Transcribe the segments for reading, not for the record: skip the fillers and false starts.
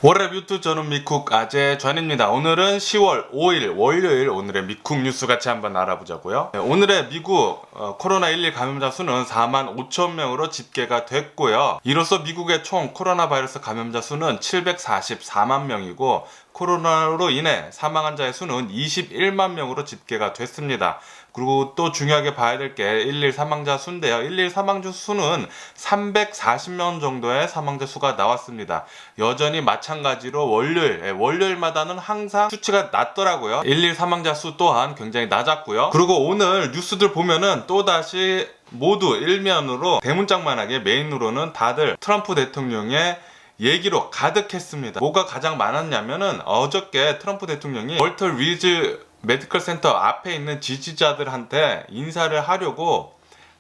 월요일 뮤트 저는 미쿡 아재 전입니다. 오늘은 10월 5일 월요일 오늘의 미쿡 뉴스 같이 한번 알아보자고요. 오늘의 미국 코로나19 감염자 수는 45,000명으로 집계가 됐고요. 이로써 미국의 총 코로나 바이러스 감염자 수는 744만 명이고 코로나로 인해 사망한 자의 수는 21만 명으로 집계가 됐습니다. 그리고 또 중요하게 봐야 될 게 1일 사망자 수인데요. 1일 사망자 수는 340명 정도의 사망자 수가 나왔습니다. 여전히 마찬가지로 월요일마다는 항상 수치가 낮더라고요. 1일 사망자 수 또한 굉장히 낮았고요. 그리고 오늘 뉴스들 보면은 또다시 모두 일면으로 대문짝만하게 메인으로는 다들 트럼프 대통령의 얘기로 가득했습니다. 뭐가 가장 많았냐면은 어저께 트럼프 대통령이 월터 리즈 메디컬 센터 앞에 있는 지지자들한테 인사를 하려고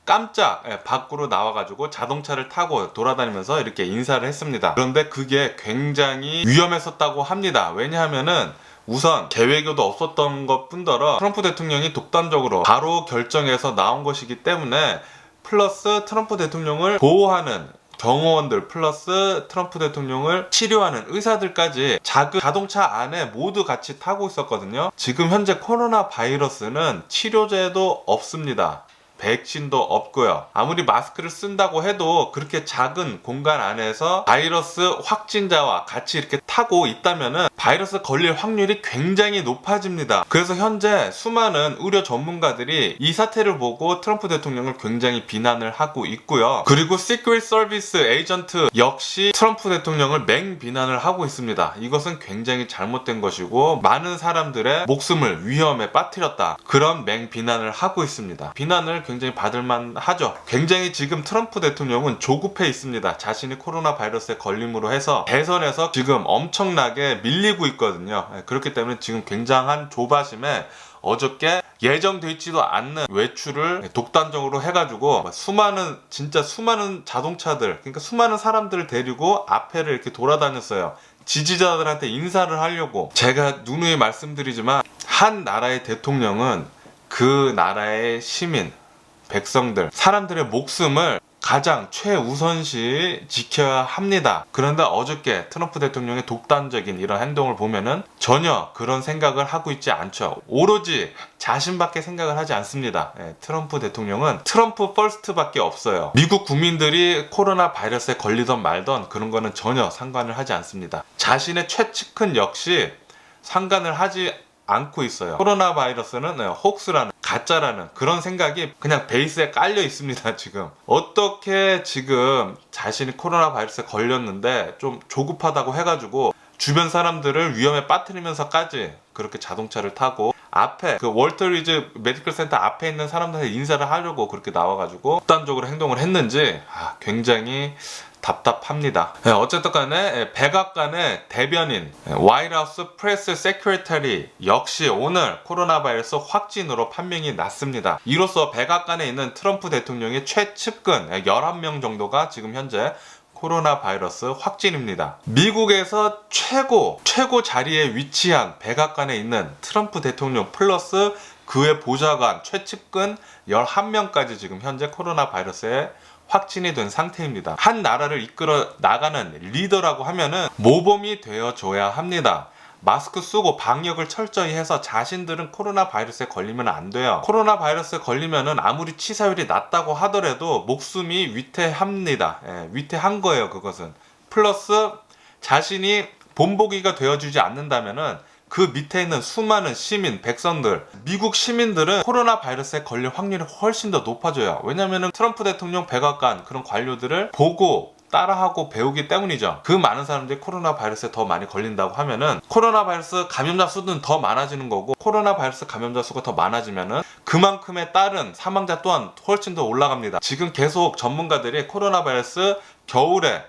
깜짝 밖으로 나와가지고 자동차를 타고 돌아다니면서 이렇게 인사를 했습니다. 그런데 그게 굉장히 위험했었다고 합니다. 왜냐하면은 우선 계획에도 없었던 것 뿐더러 트럼프 대통령이 독단적으로 바로 결정해서 나온 것이기 때문에 플러스 트럼프 대통령을 보호하는 경호원들 플러스 트럼프 대통령을 치료하는 의사들까지 작은 자동차 안에 모두 같이 타고 있었거든요. 지금 현재 코로나 바이러스는 치료제도 없습니다. 백신도 없고요. 아무리 마스크를 쓴다고 해도 그렇게 작은 공간 안에서 바이러스 확진자와 같이 이렇게 타고 있다면은 바이러스 걸릴 확률이 굉장히 높아집니다. 그래서 현재 수많은 의료 전문가들이 이 사태를 보고 트럼프 대통령을 굉장히 비난을 하고 있고요. 그리고 시크릿 서비스 에이전트 역시 트럼프 대통령을 맹비난을 하고 있습니다. 이것은 굉장히 잘못된 것이고 많은 사람들의 목숨을 위험에 빠뜨렸다. 그런 맹비난을 하고 있습니다. 비난을 굉장히 받을만 하죠. 굉장히 지금 트럼프 대통령은 조급해 있습니다. 자신이 코로나 바이러스에 걸림으로 해서 대선에서 지금 엄청나게 밀리고 있거든요. 그렇기 때문에 지금 굉장한 조바심에 어저께 예정돼 있지도 않는 외출을 독단적으로 해가지고 진짜 수많은 자동차들, 그러니까 수많은 사람들을 데리고 앞에를 이렇게 돌아다녔어요. 지지자들한테 인사를 하려고. 제가 누누이 말씀드리지만 한 나라의 대통령은 그 나라의 시민, 백성들, 사람들의 목숨을 가장 최우선시 지켜야 합니다. 그런데 어저께 트럼프 대통령의 독단적인 이런 행동을 보면은 전혀 그런 생각을 하고 있지 않죠. 오로지 자신밖에 생각을 하지 않습니다. 트럼프 대통령은 트럼프 퍼스트밖에 없어요. 미국 국민들이 코로나 바이러스에 걸리던 말던 그런 거는 전혀 상관을 하지 않습니다. 자신의 최측근 역시 상관을 하지 않고 있어요. 코로나 바이러스는 혹스라는 가짜라는 그런 생각이 그냥 베이스에 깔려 있습니다. 지금 어떻게 지금 자신이 코로나 바이러스에 걸렸는데 좀 조급하다고 해가지고 주변 사람들을 위험에 빠뜨리면서까지 그렇게 자동차를 타고 앞에 그 월터 리즈 메디컬 센터 앞에 있는 사람들한테 인사를 하려고 그렇게 나와가지고 극단적으로 행동을 했는지 굉장히 답답합니다. 어쨌든 간에 백악관의 대변인 화이트하우스 프레스 세크레터리 역시 오늘 코로나 바이러스 확진으로 판명이 났습니다. 이로써 백악관에 있는 트럼프 대통령의 최측근 11명 정도가 지금 현재 코로나 바이러스 확진입니다. 미국에서 최고 자리에 위치한 백악관에 있는 트럼프 대통령 플러스 그의 보좌관 최측근 11명까지 지금 현재 코로나 바이러스에 확진이 된 상태입니다. 한 나라를 이끌어 나가는 리더라고 하면은 모범이 되어줘야 합니다. 마스크 쓰고 방역을 철저히 해서 자신들은 코로나 바이러스에 걸리면 안 돼요. 코로나 바이러스에 걸리면은 아무리 치사율이 낮다고 하더라도 목숨이 위태합니다. 위태한 거예요, 그것은. 플러스 자신이 본보기가 되어주지 않는다면은 그 밑에 있는 수많은 시민, 백성들, 미국 시민들은 코로나 바이러스에 걸릴 확률이 훨씬 더 높아져요. 왜냐면은 트럼프 대통령 백악관 그런 관료들을 보고 따라하고 배우기 때문이죠. 그 많은 사람들이 코로나 바이러스에 더 많이 걸린다고 하면은 코로나 바이러스 감염자 수는 더 많아지는 거고 코로나 바이러스 감염자 수가 더 많아지면은 그만큼에 따른 사망자 또한 훨씬 더 올라갑니다. 지금 계속 전문가들이 코로나 바이러스 겨울에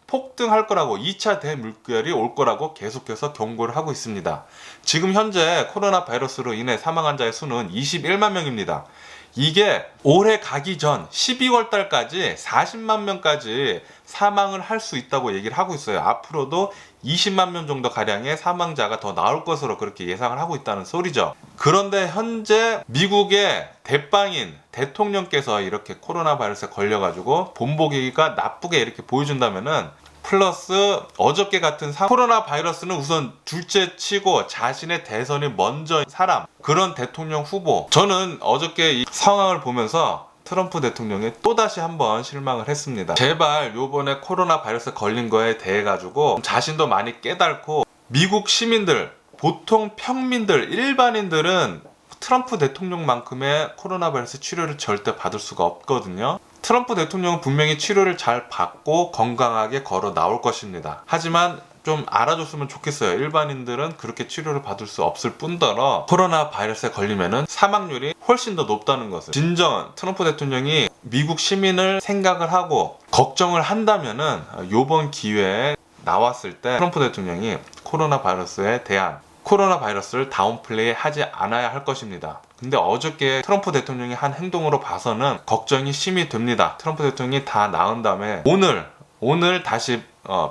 폭등할 거라고 2차 대물결이 올 거라고 계속해서 경고를 하고 있습니다. 지금 현재 코로나 바이러스로 인해 사망한 자의 수는 21만 명입니다. 이게 올해 가기 전 12월 달까지 40만 명까지 사망을 할 수 있다고 얘기를 하고 있어요. 앞으로도 20만 명 정도 가량의 사망자가 더 나올 것으로 그렇게 예상을 하고 있다는 소리죠. 그런데 현재 미국의 대빵인 대통령께서 이렇게 코로나 바이러스에 걸려가지고 본보기가 나쁘게 이렇게 보여준다면은 플러스 어저께 같은 코로나 바이러스는 우선 둘째 치고 자신의 대선이 먼저 사람, 그런 대통령 후보. 저는 어저께 이 상황을 보면서 트럼프 대통령이 또다시 한번 실망을 했습니다. 제발 요번에 코로나 바이러스 걸린 거에 대해 가지고 자신도 많이 깨닫고, 미국 시민들, 보통 평민들, 일반인들은 트럼프 대통령만큼의 코로나 바이러스 치료를 절대 받을 수가 없거든요. 트럼프 대통령은 분명히 치료를 잘 받고 건강하게 걸어 나올 것입니다. 하지만 좀 알아줬으면 좋겠어요. 일반인들은 그렇게 치료를 받을 수 없을 뿐더러 코로나 바이러스에 걸리면은 사망률이 훨씬 더 높다는 것을, 진정 트럼프 대통령이 미국 시민을 생각을 하고 걱정을 한다면은 요번 기회에 나왔을 때 트럼프 대통령이 코로나 바이러스에 대한 코로나 바이러스를 다운플레이 하지 않아야 할 것입니다. 근데 어저께 트럼프 대통령이 한 행동으로 봐서는 걱정이 심히 됩니다. 트럼프 대통령이 다 나은 다음에 오늘 다시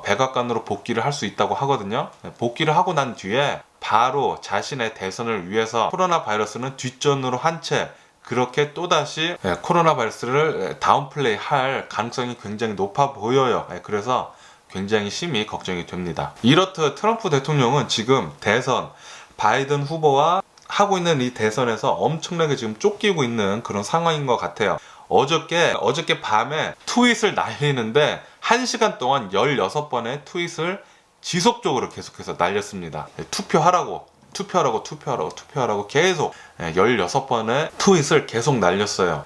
백악관으로 복귀를 할 수 있다고 하거든요. 복귀를 하고 난 뒤에 바로 자신의 대선을 위해서 코로나 바이러스는 뒷전으로 한 채 그렇게 또다시 코로나 바이러스를 다운플레이 할 가능성이 굉장히 높아 보여요. 그래서 굉장히 심히 걱정이 됩니다. 이렇듯 트럼프 대통령은 지금 대선 바이든 후보와 하고 있는 이 대선에서 엄청나게 지금 쫓기고 있는 그런 상황인 것 같아요. 어저께 밤에 트윗을 날리는데 1시간 동안 16번의 트윗을 지속적으로 계속해서 날렸습니다. 투표하라고 계속 16번의 트윗을 계속 날렸어요.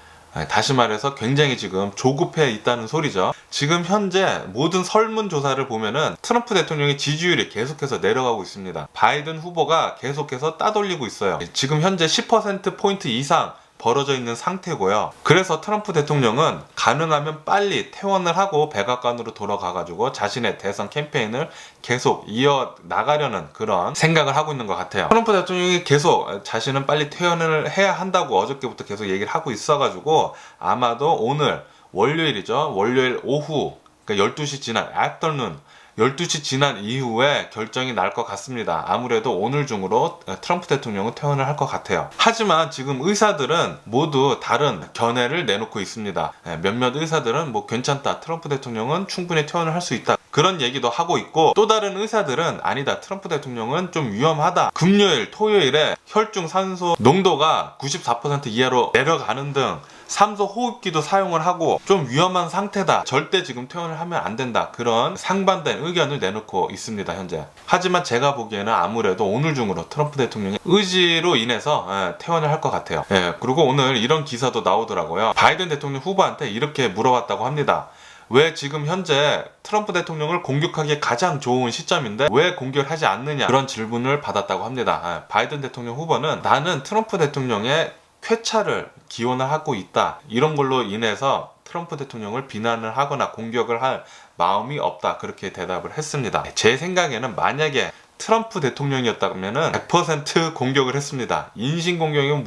다시 말해서 굉장히 지금 조급해 있다는 소리죠. 지금 현재 모든 설문조사를 보면은 트럼프 대통령의 지지율이 계속해서 내려가고 있습니다. 바이든 후보가 계속해서 따돌리고 있어요. 지금 현재 10%포인트 이상 벌어져 있는 상태고요. 그래서 트럼프 대통령은 가능하면 빨리 퇴원을 하고 백악관으로 돌아가가지고 자신의 대선 캠페인을 계속 이어나가려는 그런 생각을 하고 있는 것 같아요. 트럼프 대통령이 계속 자신은 빨리 퇴원을 해야 한다고 어저께부터 계속 얘기를 하고 있어가지고 아마도 오늘 월요일이죠. 월요일 오후, 그러니까 12시 지난 afternoon 12시 지난 이후에 결정이 날 것 같습니다. 아무래도 오늘 중으로 트럼프 대통령은 퇴원을 할 것 같아요. 하지만 지금 의사들은 모두 다른 견해를 내놓고 있습니다. 몇몇 의사들은 뭐 괜찮다, 트럼프 대통령은 충분히 퇴원을 할 수 있다, 그런 얘기도 하고 있고, 또 다른 의사들은 아니다, 트럼프 대통령은 좀 위험하다, 금요일, 토요일에 혈중 산소 농도가 94% 이하로 내려가는 등 산소 호흡기도 사용을 하고 좀 위험한 상태다, 절대 지금 퇴원을 하면 안 된다, 그런 상반된 의견을 내놓고 있습니다, 현재. 하지만 제가 보기에는 아무래도 오늘 중으로 트럼프 대통령의 의지로 인해서 퇴원을 할 것 같아요. 그리고 오늘 이런 기사도 나오더라고요. 바이든 대통령 후보한테 이렇게 물어봤다고 합니다. 왜 지금 현재 트럼프 대통령을 공격하기에 가장 좋은 시점인데 왜 공격을 하지 않느냐, 그런 질문을 받았다고 합니다. 바이든 대통령 후보는 나는 트럼프 대통령의 쾌차를 기원을 하고 있다, 이런 걸로 인해서 트럼프 대통령을 비난을 하거나 공격을 할 마음이 없다, 그렇게 대답을 했습니다. 제 생각에는 만약에 트럼프 대통령이었다면 100% 공격을 했습니다. 인신공격이면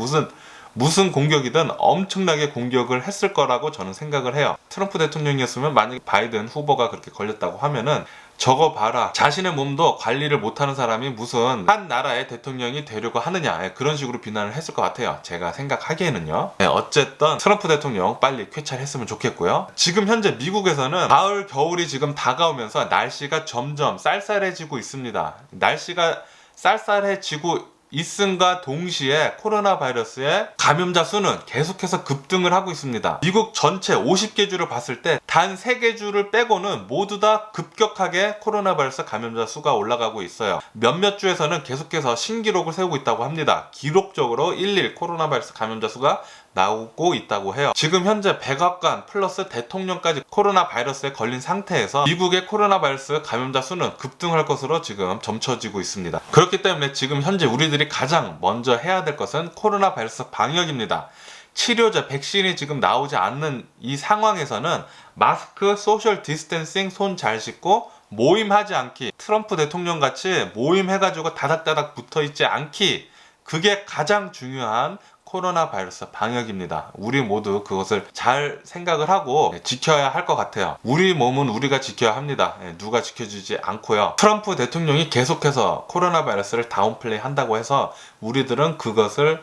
무슨 공격이든 엄청나게 공격을 했을 거라고 저는 생각을 해요. 트럼프 대통령이었으면 만약에 바이든 후보가 그렇게 걸렸다고 하면은 저거 봐라, 자신의 몸도 관리를 못하는 사람이 무슨 한 나라의 대통령이 되려고 하느냐, 그런 식으로 비난을 했을 것 같아요. 제가 생각하기에는요. 어쨌든 트럼프 대통령 빨리 쾌차했으면 좋겠고요. 지금 현재 미국에서는 가을 겨울이 지금 다가오면서 날씨가 점점 쌀쌀해지고 있습니다. 날씨가 쌀쌀해지고 있음과 동시에 코로나 바이러스의 감염자 수는 계속해서 급등을 하고 있습니다. 미국 전체 50개 주를 봤을 때 단 3개 주를 빼고는 모두 다 급격하게 코로나 바이러스 감염자 수가 올라가고 있어요. 몇몇 주에서는 계속해서 신기록을 세우고 있다고 합니다. 기록적으로 일일 코로나 바이러스 감염자 수가 나오고 있다고 해요. 지금 현재 백악관 플러스 대통령까지 코로나 바이러스에 걸린 상태에서 미국의 코로나 바이러스 감염자 수는 급등할 것으로 지금 점쳐지고 있습니다. 그렇기 때문에 지금 현재 우리들이 가장 먼저 해야 될 것은 코로나 바이러스 방역입니다. 치료제, 백신이 지금 나오지 않는 이 상황에서는 마스크, 소셜 디스텐싱, 손 잘 씻고 모임하지 않기, 트럼프 대통령 같이 모임해가지고 다닥다닥 붙어있지 않기, 그게 가장 중요한 코로나 바이러스 방역입니다. 우리 모두 그것을 잘 생각을 하고 지켜야 할 것 같아요. 우리 몸은 우리가 지켜야 합니다. 누가 지켜주지 않고요. 트럼프 대통령이 계속해서 코로나 바이러스를 다운플레이 한다고 해서 우리들은 그것을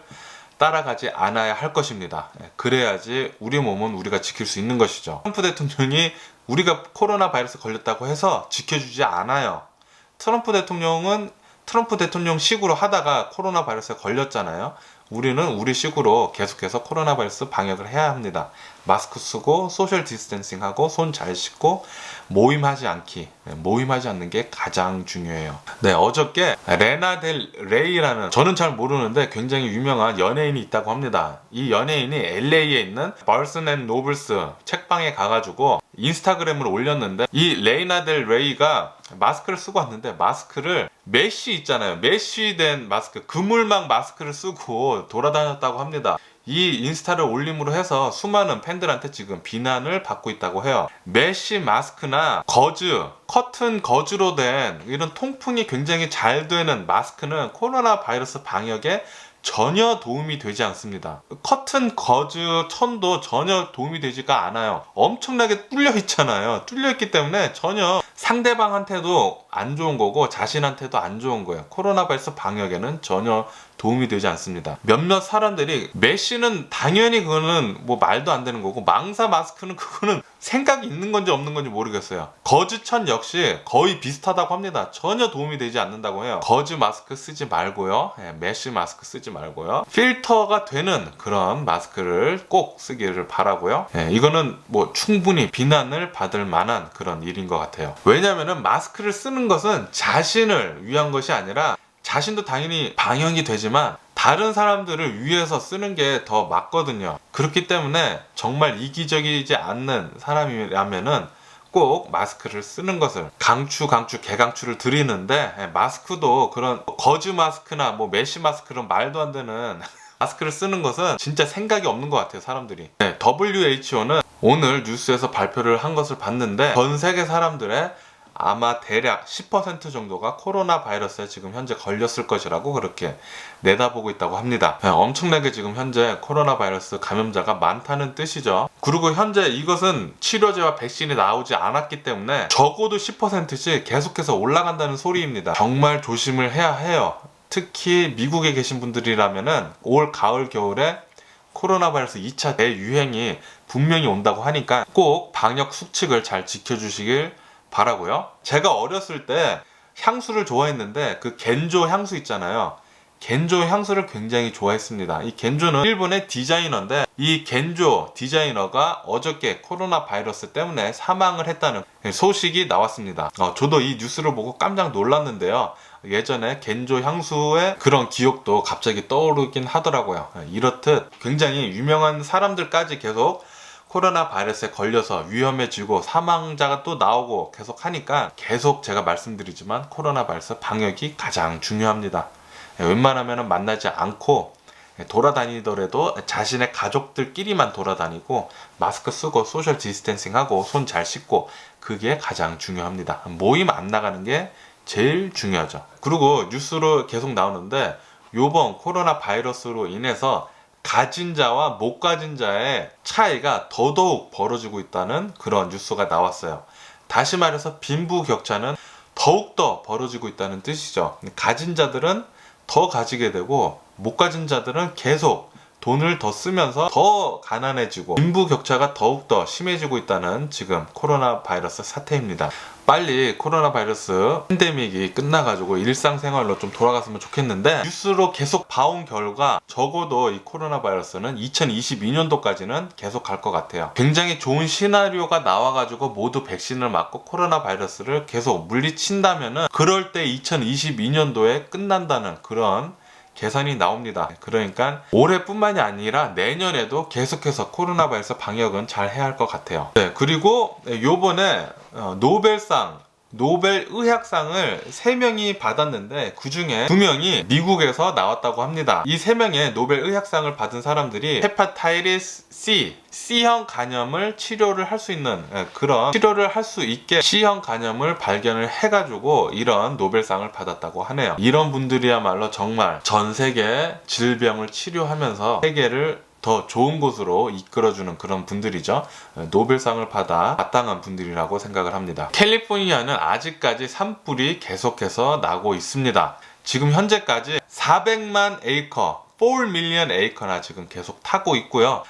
따라가지 않아야 할 것입니다. 그래야지 우리 몸은 우리가 지킬 수 있는 것이죠. 트럼프 대통령이 우리가 코로나 바이러스 걸렸다고 해서 지켜주지 않아요. 트럼프 대통령 식으로 하다가 코로나 바이러스에 걸렸잖아요. 우리는 우리 식으로 계속해서 코로나 바이러스 방역을 해야 합니다. 마스크 쓰고 소셜 디스턴싱하고 손 잘 씻고 모임하지 않는 게 가장 중요해요. 네, 어저께 레나 델 레이라는, 저는 잘 모르는데 굉장히 유명한 연예인이 있다고 합니다. 이 연예인이 LA에 있는 바슨 앤 노블스 책방에 가가지고 인스타그램으로 올렸는데, 이 레이나 델 레이가 마스크를 쓰고 왔는데, 마스크를 메쉬 있잖아요, 메쉬된 마스크, 그물망 마스크를 쓰고 돌아다녔다고 합니다. 이 인스타를 올림으로 해서 수많은 팬들한테 지금 비난을 받고 있다고 해요. 메쉬 마스크나 커튼 거즈로 된 이런 통풍이 굉장히 잘 되는 마스크는 코로나 바이러스 방역에 전혀 도움이 되지 않습니다. 커튼 거즈 천도 전혀 도움이 되지가 않아요. 엄청나게 뚫려 있잖아요. 뚫려 있기 때문에 전혀 상대방한테도 안 좋은 거고 자신한테도 안 좋은 거예요. 코로나 바이러스 방역에는 전혀 도움이 되지 않습니다. 몇몇 사람들이 메쉬는 당연히 그거는 뭐 말도 안 되는 거고, 망사 마스크는 그거는 생각이 있는 건지 없는 건지 모르겠어요. 거즈천 역시 거의 비슷하다고 합니다. 전혀 도움이 되지 않는다고 해요. 거즈 마스크 쓰지 말고요. 메쉬 마스크 쓰지 말고요. 필터가 되는 그런 마스크를 꼭 쓰기를 바라고요. 이거는 뭐 충분히 비난을 받을 만한 그런 일인 것 같아요. 왜냐면은 마스크를 쓰는 것은 자신을 위한 것이 아니라, 자신도 당연히 방역이 되지만 다른 사람들을 위해서 쓰는 게 더 맞거든요. 그렇기 때문에 정말 이기적이지 않는 사람이라면은 꼭 마스크를 쓰는 것을 개강추를 드리는데, 마스크도 그런 거즈 마스크나 뭐 메쉬 마스크는 말도 안 되는 마스크를 쓰는 것은 진짜 생각이 없는 것 같아요, 사람들이. WHO는 오늘 뉴스에서 발표를 한 것을 봤는데, 전 세계 사람들의 아마 대략 10% 정도가 코로나 바이러스에 지금 현재 걸렸을 것이라고 그렇게 내다보고 있다고 합니다. 엄청나게 지금 현재 코로나 바이러스 감염자가 많다는 뜻이죠. 그리고 현재 이것은 치료제와 백신이 나오지 않았기 때문에 적어도 10%씩 계속해서 올라간다는 소리입니다. 정말 조심을 해야 해요. 특히 미국에 계신 분들이라면은 올 가을 겨울에 코로나 바이러스 2차 대유행이 분명히 온다고 하니까 꼭 방역 수칙을 잘 지켜주시길 바라고요. 제가 어렸을 때 향수를 좋아했는데, 그 겐조 향수 있잖아요. 겐조 향수를 굉장히 좋아했습니다. 이 겐조는 일본의 디자이너인데, 이 겐조 디자이너가 어저께 코로나 바이러스 때문에 사망을 했다는 소식이 나왔습니다. 저도 이 뉴스를 보고 깜짝 놀랐는데요. 예전에 겐조 향수의 그런 기억도 갑자기 떠오르긴 하더라고요. 이렇듯 굉장히 유명한 사람들까지 계속 코로나 바이러스에 걸려서 위험해지고 사망자가 또 나오고 계속 하니까, 계속 제가 말씀드리지만 코로나 바이러스 방역이 가장 중요합니다. 웬만하면 만나지 않고 돌아다니더라도 자신의 가족들끼리만 돌아다니고 마스크 쓰고 소셜 디스턴싱하고 손 잘 씻고, 그게 가장 중요합니다. 모임 안 나가는 게 제일 중요하죠. 그리고 뉴스로 계속 나오는데, 요번 코로나 바이러스로 인해서 가진 자와 못 가진 자의 차이가 더더욱 벌어지고 있다는 그런 뉴스가 나왔어요. 다시 말해서 빈부격차는 더욱더 벌어지고 있다는 뜻이죠. 가진 자들은 더 가지게 되고, 못 가진 자들은 계속 돈을 더 쓰면서 더 가난해지고, 빈부격차가 더욱더 심해지고 있다는 지금 코로나 바이러스 사태입니다. 빨리 코로나 바이러스 팬데믹이 끝나가지고 일상생활로 좀 돌아갔으면 좋겠는데, 뉴스로 계속 봐온 결과 적어도 이 코로나 바이러스는 2022년도까지는 계속 갈 것 같아요. 굉장히 좋은 시나리오가 나와가지고 모두 백신을 맞고 코로나 바이러스를 계속 물리친다면은, 그럴 때 2022년도에 끝난다는 그런 계산이 나옵니다. 그러니까 올해뿐만이 아니라 내년에도 계속해서 코로나 바이러스 방역은 잘 해야 할 것 같아요. 그리고 요번에 노벨 의학상을 3명이 받았는데, 그 중에 2명이 미국에서 나왔다고 합니다. 이 3명의 노벨 의학상을 받은 사람들이 헤파타이티스 C형 간염을 치료를 할 수 있는, 그런 치료를 할 수 있게 C형 간염을 발견을 해가지고 이런 노벨상을 받았다고 하네요. 이런 분들이야말로 정말 전 세계 질병을 치료하면서 세계를 더 좋은 곳으로 이끌어주는 그런 분들이죠. 노벨상을 받아 마땅한 분들이라고 생각을 합니다. 캘리포니아는 아직까지 산불이 계속해서 나고 있습니다. 지금 현재까지 400만 에이커, 4 밀리언 에이커나 지금 계속 타고 있고요.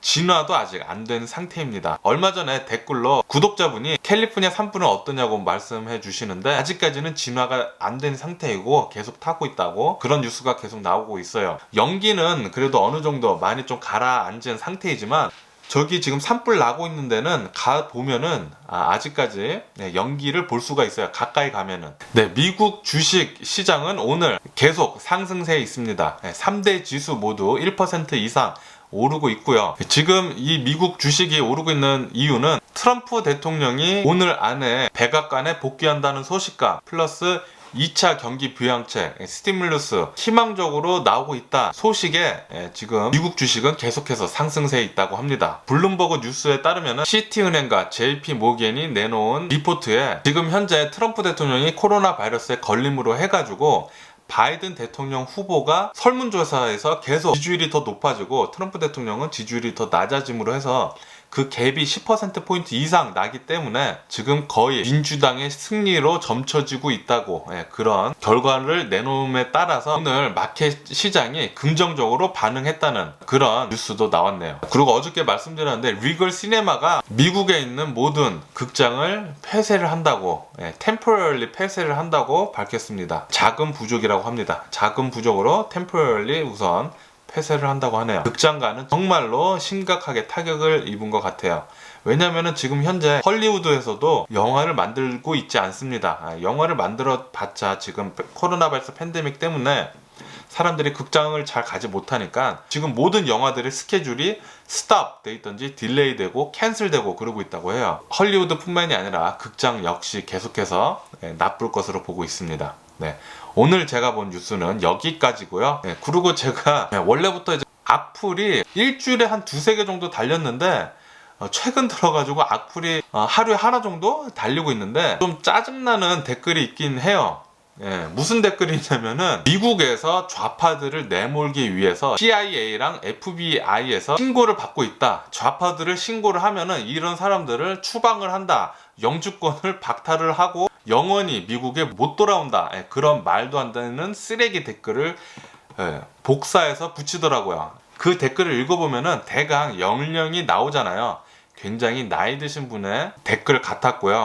진화도 아직 안 된 상태입니다. 얼마 전에 댓글로 구독자분이 캘리포니아 산불은 어떠냐고 말씀해 주시는데 아직까지는 진화가 안 된 상태이고 계속 타고 있다고 그런 뉴스가 계속 나오고 있어요. 연기는 그래도 어느 정도 많이 좀 가라앉은 상태이지만 저기 지금 산불 나고 있는 데는 가 보면은 아직까지 연기를 볼 수가 있어요. 가까이 가면은. 네, 미국 주식 시장은 오늘 계속 상승세에 있습니다. 3대 지수 모두 1% 이상 오르고 있고요. 지금 이 미국 주식이 오르고 있는 이유는 트럼프 대통령이 오늘 안에 백악관에 복귀한다는 소식과 플러스 2차 경기 부양책, 스티뮬러스 희망적으로 나오고 있다 소식에 지금 미국 주식은 계속해서 상승세에 있다고 합니다. 블룸버그 뉴스에 따르면 시티은행과 JP 모건이 내놓은 리포트에 지금 현재 트럼프 대통령이 코로나 바이러스에 걸림으로 해가지고 바이든 대통령 후보가 설문조사에서 계속 지지율이 더 높아지고 트럼프 대통령은 지지율이 더 낮아짐으로 해서 그 갭이 10%포인트 이상 나기 때문에 지금 거의 민주당의 승리로 점쳐지고 있다고 그런 결과를 내놓음에 따라서 오늘 마켓 시장이 긍정적으로 반응했다는 그런 뉴스도 나왔네요. 그리고 어저께 말씀드렸는데 리걸 시네마가 미국에 있는 모든 극장을 폐쇄를 한다고 템포럴리 폐쇄를 한다고 밝혔습니다. 자금 부족이라고 합니다. 자금 부족으로 템포럴리 우선 폐쇄를 한다고 하네요. 극장가는 정말로 심각하게 타격을 입은 것 같아요. 왜냐면은 지금 현재 헐리우드에서도 영화를 만들고 있지 않습니다. 영화를 만들어 봤자 지금 코로나 바이러스 팬데믹 때문에 사람들이 극장을 잘 가지 못하니까 지금 모든 영화들의 스케줄이 스탑 돼 있던지 딜레이 되고 캔슬 되고 그러고 있다고 해요. 헐리우드 뿐만이 아니라 극장 역시 계속해서 나쁠 것으로 보고 있습니다. 네. 오늘 제가 본 뉴스는 여기까지고요. 그리고 제가 원래부터 이제 악플이 일주일에 한 두세 개 정도 달렸는데 최근 들어가지고 악플이 하루에 하나 정도 달리고 있는데 좀 짜증나는 댓글이 있긴 해요. 무슨 댓글이냐면은 미국에서 좌파들을 내몰기 위해서 CIA랑 FBI에서 신고를 받고 있다. 좌파들을 신고를 하면은 이런 사람들을 추방을 한다. 영주권을 박탈을 하고 영원히 미국에 못 돌아온다. 그런 말도 안 되는 쓰레기 댓글을 복사해서 붙이더라고요. 그 댓글을 읽어보면은 대강 연령이 나오잖아요. 굉장히 나이 드신 분의 댓글 같았고요.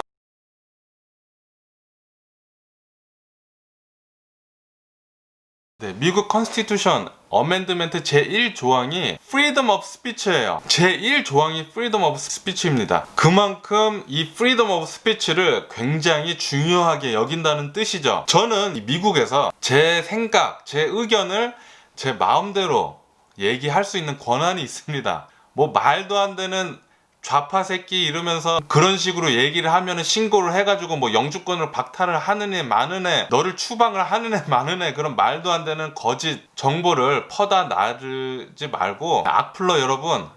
네, 미국 컨스티튜션 어멘드멘트 제1조항이 Freedom of Speech예요. 제1조항이 Freedom of Speech입니다. 그만큼 이 Freedom of Speech를 굉장히 중요하게 여긴다는 뜻이죠. 저는 미국에서 제 생각, 제 의견을 제 마음대로 얘기할 수 있는 권한이 있습니다. 뭐 말도 안 되는 좌파 새끼 이러면서 그런 식으로 얘기를 하면은 신고를 해가지고 뭐 영주권을 박탈을 하는 애 마는 애, 너를 추방을 하는 애 마는 애, 그런 말도 안 되는 거짓 정보를 퍼다 나르지 말고 악플러 여러분,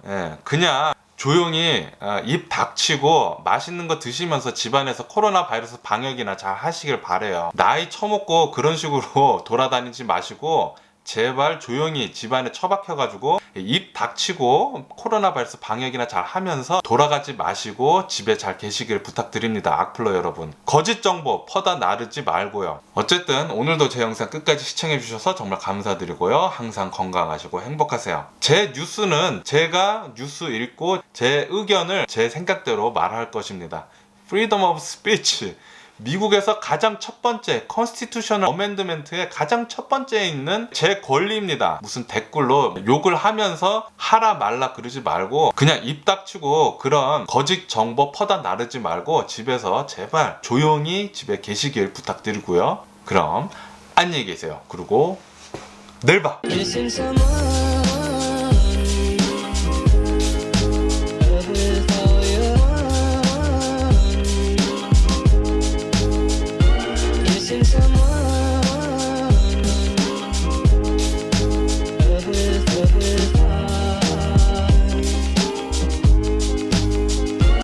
그냥 조용히 입 닥치고 맛있는 거 드시면서 집안에서 코로나 바이러스 방역이나 잘 하시길 바래요. 나이 처먹고 그런 식으로 돌아다니지 마시고 제발 조용히 집안에 처박혀가지고 입 닥치고 코로나 바이러스 방역이나 잘 하면서 돌아가지 마시고 집에 잘 계시길 부탁드립니다. 악플러 여러분, 거짓 정보 퍼다 나르지 말고요. 어쨌든 오늘도 제 영상 끝까지 시청해주셔서 정말 감사드리고요. 항상 건강하시고 행복하세요. 제 뉴스는 제가 뉴스 읽고 제 의견을 제 생각대로 말할 것입니다. Freedom of Speech, 미국에서 가장 첫 번째 컨스티튜셔널 어멘드멘트의 가장 첫 번째에 있는 제 권리입니다. 무슨 댓글로 욕을 하면서 하라 말라 그러지 말고 그냥 입 닥치고 그런 거짓 정보 퍼다 나르지 말고 집에서 제발 조용히 집에 계시길 부탁드리고요. 그럼 안녕히 계세요. 그리고 내일 봐.